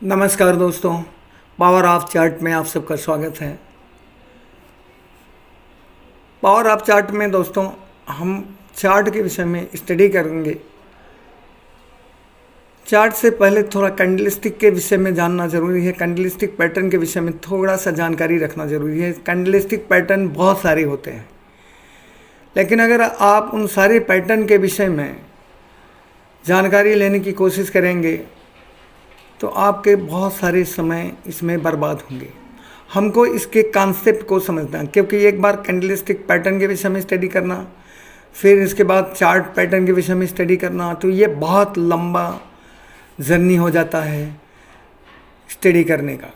नमस्कार दोस्तों, power of chart में आप सबका स्वागत है। पावर ऑफ चार्ट में दोस्तों हम चार्ट के विषय में स्टडी करेंगे। चार्ट से पहले थोड़ा कैंडलस्टिक के विषय में जानना ज़रूरी है। कैंडलस्टिक पैटर्न के विषय में थोड़ा सा जानकारी रखना ज़रूरी है। कैंडलस्टिक पैटर्न बहुत सारे होते हैं, लेकिन अगर आप उन सारे पैटर्न के विषय में जानकारी लेने की कोशिश करेंगे तो आपके बहुत सारे समय इसमें बर्बाद होंगे। हमको इसके कॉन्सेप्ट को समझना है, क्योंकि एक बार कैंडलस्टिक पैटर्न के विषय में स्टडी करना, फिर इसके बाद चार्ट पैटर्न के विषय में स्टडी करना, तो ये बहुत लंबा जर्नी हो जाता है स्टडी करने का,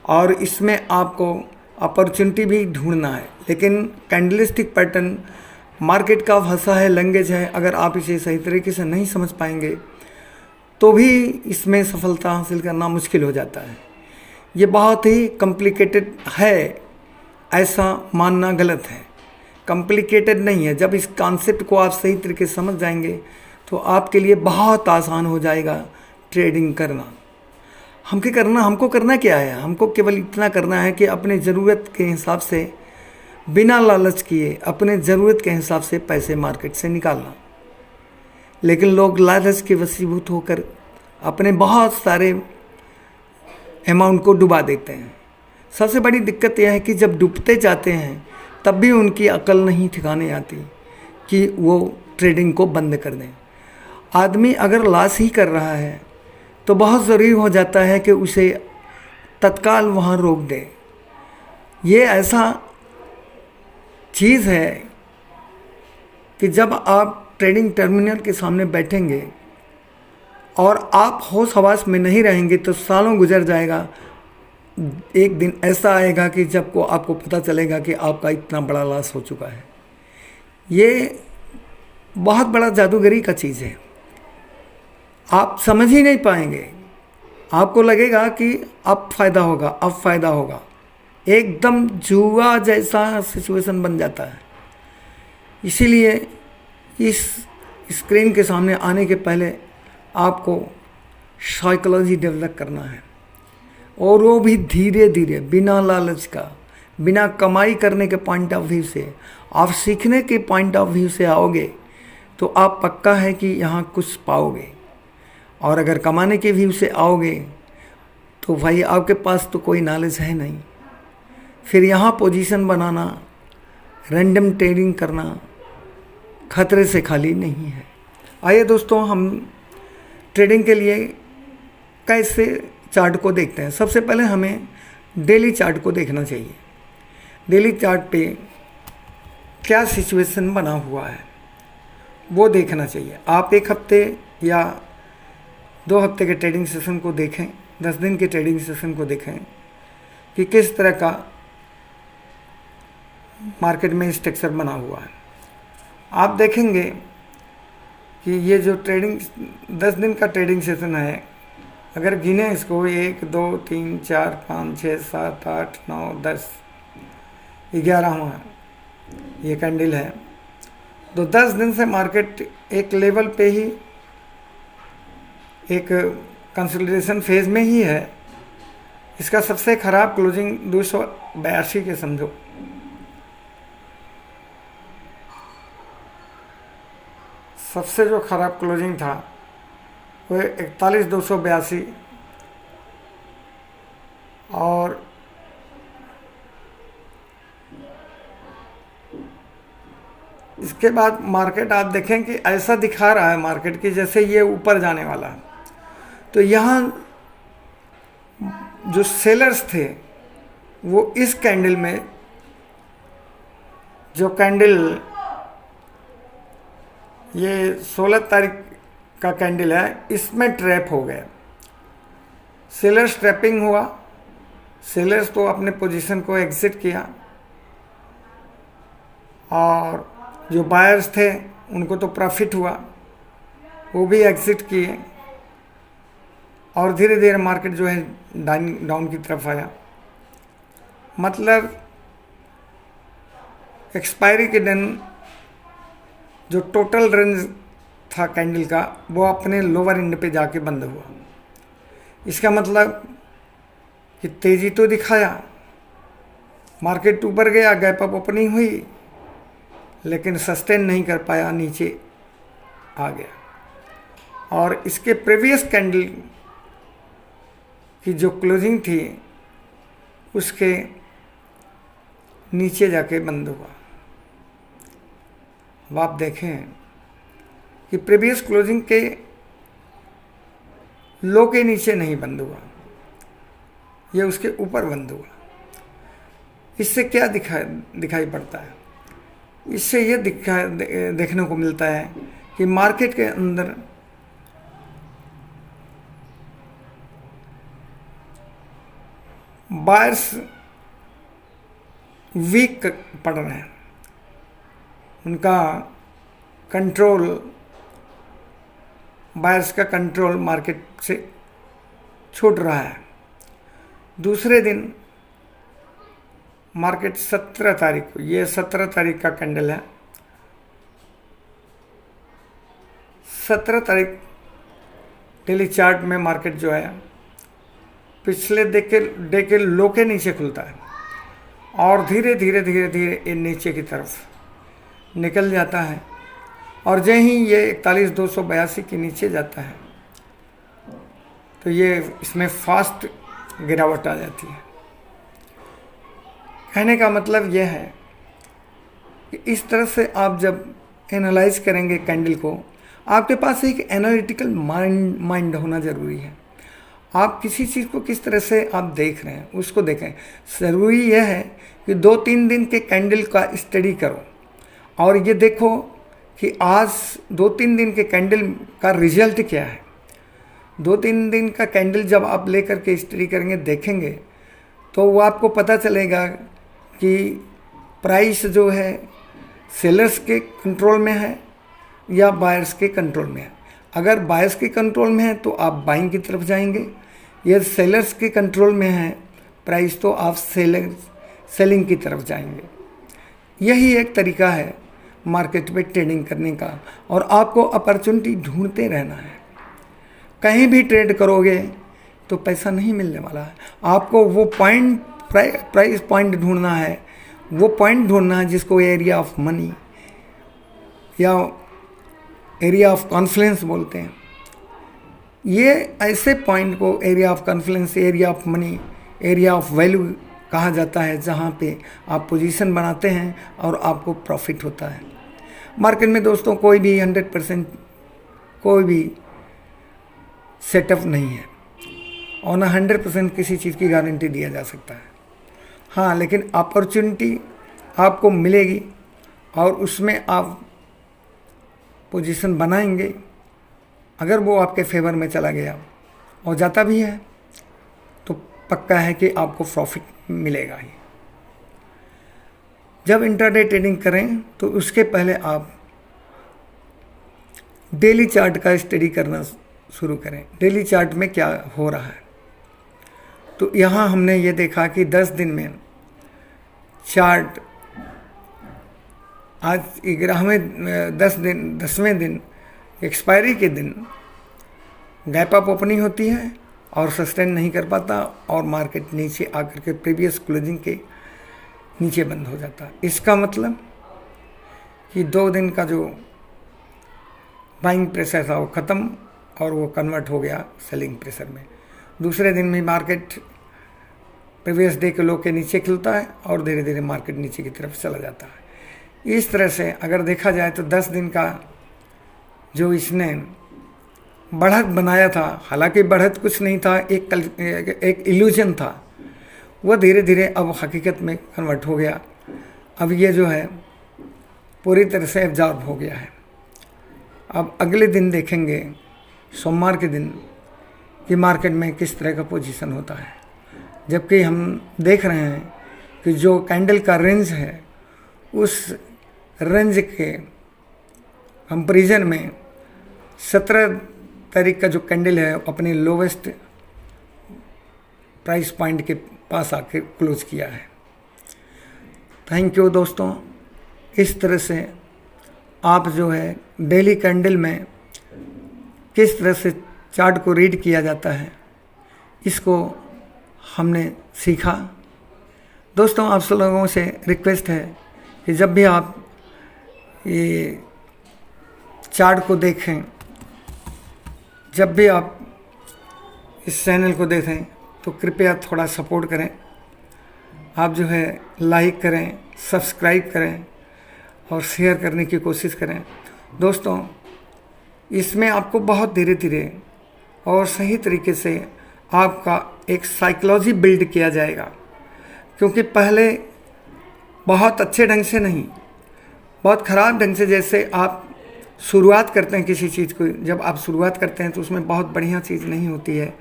और इसमें आपको अपॉर्चुनिटी भी ढूंढना है। लेकिन कैंडलस्टिक पैटर्न मार्केट का भाषा है, लैंग्वेज है। अगर आप इसे सही तरीके से नहीं समझ पाएंगे तो भी इसमें सफलता हासिल करना मुश्किल हो जाता है। ये बहुत ही कॉम्प्लिकेटेड है, ऐसा मानना गलत है। कॉम्प्लिकेटेड नहीं है। जब इस कॉन्सेप्ट को आप सही तरीके से समझ जाएंगे तो आपके लिए बहुत आसान हो जाएगा ट्रेडिंग करना। हमको करना क्या है? हमको केवल इतना करना है कि अपने ज़रूरत के हिसाब से, बिना लालच किए, अपने ज़रूरत के हिसाब से पैसे मार्केट से निकालना। लेकिन लोग लालच के वशीभूत होकर अपने बहुत सारे अमाउंट को डुबा देते हैं। सबसे बड़ी दिक्कत यह है कि जब डूबते जाते हैं तब भी उनकी अकल नहीं ठिकाने आती कि वो ट्रेडिंग को बंद कर दें। आदमी अगर लॉस ही कर रहा है तो बहुत ज़रूरी हो जाता है कि उसे तत्काल वहाँ रोक दे। ये ऐसा चीज़ है कि जब आप ट्रेडिंग टर्मिनल के सामने बैठेंगे और आप होश हवास में नहीं रहेंगे तो सालों गुजर जाएगा। एक दिन ऐसा आएगा कि जब को आपको पता चलेगा कि आपका इतना बड़ा लॉस हो चुका है। ये बहुत बड़ा जादूगरी का चीज़ है, आप समझ ही नहीं पाएंगे। आपको लगेगा कि अब फ़ायदा होगा, अब फ़ायदा होगा। एकदम जुआ जैसा सिचुएशन बन जाता है। इसीलिए इस स्क्रीन के सामने आने के पहले आपको साइकोलॉजी डेवलप करना है, और वो भी धीरे धीरे, बिना लालच का, बिना कमाई करने के पॉइंट ऑफ व्यू से। आप सीखने के पॉइंट ऑफ व्यू से आओगे तो आप पक्का है कि यहाँ कुछ पाओगे। और अगर कमाने के व्यू से आओगे तो भाई आपके पास तो कोई नॉलेज है नहीं। फिर यहाँ पोजीशन बनाना, रैंडम ट्रेडिंग करना खतरे से खाली नहीं है। आइए दोस्तों, हम ट्रेडिंग के लिए कैसे चार्ट को देखते हैं। सबसे पहले हमें डेली चार्ट को देखना चाहिए। डेली चार्ट पे क्या सिचुएशन बना हुआ है वो देखना चाहिए। आप एक हफ्ते या 2 हफ्ते के ट्रेडिंग सेशन को देखें, 10 दिन के ट्रेडिंग सेशन को देखें कि किस तरह का मार्केट में स्ट्रक्चर बना हुआ है। आप देखेंगे कि ये जो ट्रेडिंग 10 दिन का ट्रेडिंग सेशन है, अगर गिने इसको 1 2 3 4 5 6 7 8 9 10 11वां ये कैंडल है, तो 10 दिन से मार्केट एक लेवल पे ही, एक कंसोलिडेशन फेज में ही है। इसका सबसे ख़राब क्लोजिंग 282 के समझो। सबसे जो ख़राब क्लोजिंग था वो 41,282, और इसके बाद मार्केट आप देखें कि ऐसा दिखा रहा है मार्केट की जैसे ये ऊपर जाने वाला है। तो यहाँ जो सेलर्स थे वो इस कैंडल में, जो कैंडल ये 16 तारीख का कैंडल है, इसमें ट्रैप हो गया। सेलर्स ट्रैपिंग हुआ। सेलर्स तो अपने पोजीशन को एग्जिट किया, और जो बायर्स थे उनको तो प्रॉफिट हुआ, वो भी एग्जिट किए, और धीरे धीरे मार्केट जो है डाउन की तरफ आया। मतलब एक्सपायरी के दिन जो टोटल रेंज था कैंडल का, वो अपने लोअर एंड पे जाके बंद हुआ। इसका मतलब कि तेज़ी तो दिखाया, मार्केट ऊपर गया, गैप अप ओपनिंग हुई, लेकिन सस्टेन नहीं कर पाया, नीचे आ गया। और इसके प्रीवियस कैंडल की जो क्लोजिंग थी उसके नीचे जाके बंद हुआ। अब आप देखें कि प्रीवियस क्लोजिंग के लो के नीचे नहीं बंद हुआ, यह उसके ऊपर बंद हुआ। इससे क्या दिखाई पड़ता है? इससे यह देखने को मिलता है कि मार्केट के अंदर बायर्स वीक पड़ रहे हैं, उनका कंट्रोल, बायर्स का कंट्रोल मार्केट से छूट रहा है। दूसरे दिन मार्केट 17 तारीख को, ये 17 तारीख का कैंडल है, 17 तारीख डेली चार्ट में मार्केट जो है पिछले डे के लो के नीचे खुलता है और धीरे धीरे धीरे धीरे ये नीचे की तरफ निकल जाता है। और जैसे ही ये 41,282 के नीचे जाता है तो ये इसमें फास्ट गिरावट आ जाती है। कहने का मतलब यह है कि इस तरह से आप जब एनालाइज करेंगे कैंडल को, आपके पास एक एनालिटिकल माइंड होना ज़रूरी है। आप किसी चीज़ को किस तरह से आप देख रहे हैं उसको देखें। ज़रूरी यह है कि 2-3 दिन के कैंडल का स्टडी करो और ये देखो कि आज 2-3 दिन के कैंडल का रिजल्ट क्या है। 2-3 दिन का कैंडल जब आप लेकर के स्टडी करेंगे, देखेंगे, तो वो आपको पता चलेगा कि प्राइस जो है सेलर्स के कंट्रोल में है या बायर्स के कंट्रोल में है। अगर बायर्स के कंट्रोल में है तो आप बाइंग की तरफ जाएंगे, यदि सेलर्स के कंट्रोल में है प्राइस तो आप सेलिंग की तरफ जाएंगे। यही एक तरीका है मार्केट में ट्रेडिंग करने का और आपको अपॉर्चुनिटी ढूंढते रहना है। कहीं भी ट्रेड करोगे तो पैसा नहीं मिलने वाला है। आपको वो प्राइस पॉइंट ढूंढना है, वो पॉइंट ढूंढना है जिसको एरिया ऑफ मनी या एरिया ऑफ कॉन्फ्लुएंस बोलते हैं। ये ऐसे पॉइंट को area of Confluence, area of money, area of value कहा जाता है, जहाँ पे आप पोजीशन बनाते हैं और आपको प्रॉफिट होता है। मार्केट में दोस्तों कोई भी 100% कोई भी सेटअप नहीं है और ना 100% किसी चीज़ की गारंटी दिया जा सकता है। हाँ, लेकिन अपॉर्चुनिटी आपको मिलेगी और उसमें आप पोजीशन बनाएंगे। अगर वो आपके फेवर में चला गया और जाता भी है तो पक्का है कि आपको प्रॉफिट मिलेगा ही। जब इंट्राडे ट्रेडिंग करें तो उसके पहले आप डेली चार्ट का स्टडी करना शुरू करें। डेली चार्ट में क्या हो रहा है, तो यहाँ हमने ये देखा कि 10 दिन में चार्ट आज 10वें दिन एक्सपायरी के दिन गैप अप ओपनिंग होती है और सस्टेन नहीं कर पाता और मार्केट नीचे आकर के प्रीवियस क्लोजिंग के नीचे बंद हो जाता है। इसका मतलब कि 2 दिन का जो बाइंग प्रेशर था वो ख़त्म और वो कन्वर्ट हो गया सेलिंग प्रेशर में। दूसरे दिन में मार्केट प्रीवियस डे के लो के नीचे खिलता है और धीरे धीरे मार्केट नीचे की तरफ चला जाता है। इस तरह से अगर देखा जाए तो 10 दिन का जो इसने बढ़त बनाया था, हालांकि बढ़त कुछ नहीं था, एक इल्यूजन था, वह धीरे धीरे अब हकीकत में कन्वर्ट हो गया। अब ये जो है पूरी तरह से एब्जॉर्ब हो गया है। अब अगले दिन देखेंगे सोमवार के दिन कि मार्केट में किस तरह का पोजीशन होता है, जबकि हम देख रहे हैं कि जो कैंडल का रेंज है उस रेंज के कंपैरिजन में 17 तारीख का जो कैंडल है अपने लोवेस्ट प्राइस पॉइंट के पास आके क्लोज किया है। थैंक यू दोस्तों। इस तरह से आप जो है डेली कैंडल में किस तरह से चार्ट को रीड किया जाता है इसको हमने सीखा। दोस्तों, आप सब लोगों से रिक्वेस्ट है कि जब भी आप ये चार्ट को देखें, जब भी आप इस चैनल को देखें, तो कृपया थोड़ा सपोर्ट करें। आप जो है लाइक करें, सब्सक्राइब करें और शेयर करने की कोशिश करें। दोस्तों, इसमें आपको बहुत धीरे धीरे और सही तरीके से आपका एक साइकोलॉजी बिल्ड किया जाएगा, क्योंकि पहले बहुत अच्छे ढंग से नहीं, बहुत ख़राब ढंग से, जैसे आप शुरुआत करते हैं किसी चीज़ को, जब आप शुरुआत करते हैं तो उसमें बहुत बढ़िया चीज़ नहीं होती है।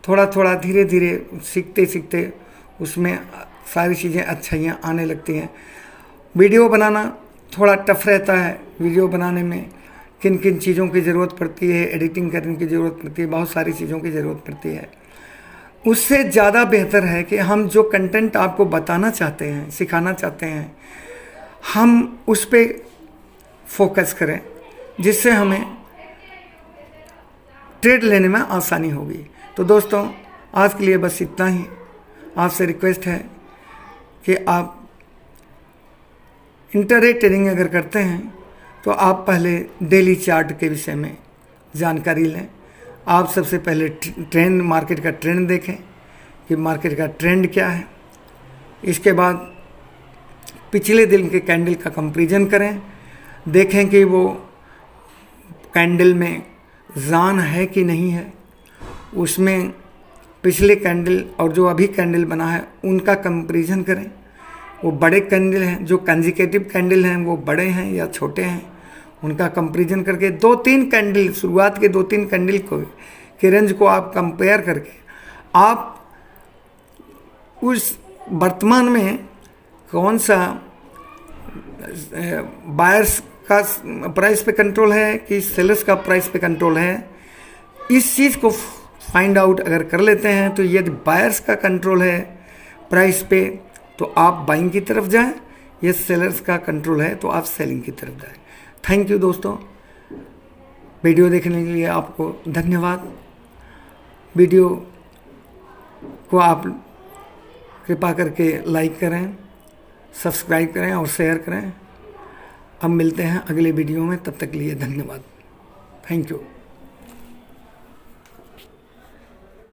थोड़ा थोड़ा धीरे धीरे सीखते सीखते उसमें सारी चीज़ें अच्छाइयाँ आने लगती हैं। वीडियो बनाना थोड़ा टफ रहता है। वीडियो बनाने में किन किन चीज़ों की ज़रूरत पड़ती है, एडिटिंग करने की ज़रूरत पड़ती है, बहुत सारी चीज़ों की ज़रूरत पड़ती है। उससे ज़्यादा बेहतर है कि हम जो कंटेंट आपको बताना चाहते हैं, सिखाना चाहते हैं, हम उस पर फोकस करें, जिससे हमें ट्रेड लेने में आसानी होगी। तो दोस्तों, आज के लिए बस इतना ही। आपसे रिक्वेस्ट है कि आप इंटरडे ट्रेडिंग अगर करते हैं तो आप पहले डेली चार्ट के विषय में जानकारी लें। आप सबसे पहले ट्रेंड, मार्केट का ट्रेंड देखें कि मार्केट का ट्रेंड क्या है। इसके बाद पिछले दिन के कैंडल का कंपैरिजन करें, देखें कि वो कैंडल में जान है कि नहीं है। उसमें पिछले कैंडल और जो अभी कैंडल बना है उनका कंपैरिजन करें। वो बड़े कैंडल हैं, जो कंसेक्यूटिव कैंडल हैं, वो बड़े हैं या छोटे हैं, उनका कंपैरिजन करके 2-3 कैंडल, शुरुआत के 2-3 कैंडल को के रेंज को आप कंपेयर करके आप उस वर्तमान में कौन सा बायर्स का प्राइस पे कंट्रोल है कि सेलर्स का प्राइस पे कंट्रोल है, इस चीज़ को फाइंड आउट अगर कर लेते हैं तो यदि बायर्स का कंट्रोल है प्राइस पे तो आप बाइंग की तरफ जाएं, यदि सेलर्स का कंट्रोल है तो आप सेलिंग की तरफ जाएं। थैंक यू दोस्तों, वीडियो देखने के लिए आपको धन्यवाद। वीडियो को आप कृपा करके लाइक करें, सब्सक्राइब करें और शेयर करें। अब मिलते हैं अगले वीडियो में, तब तक के लिए धन्यवाद। Thank you.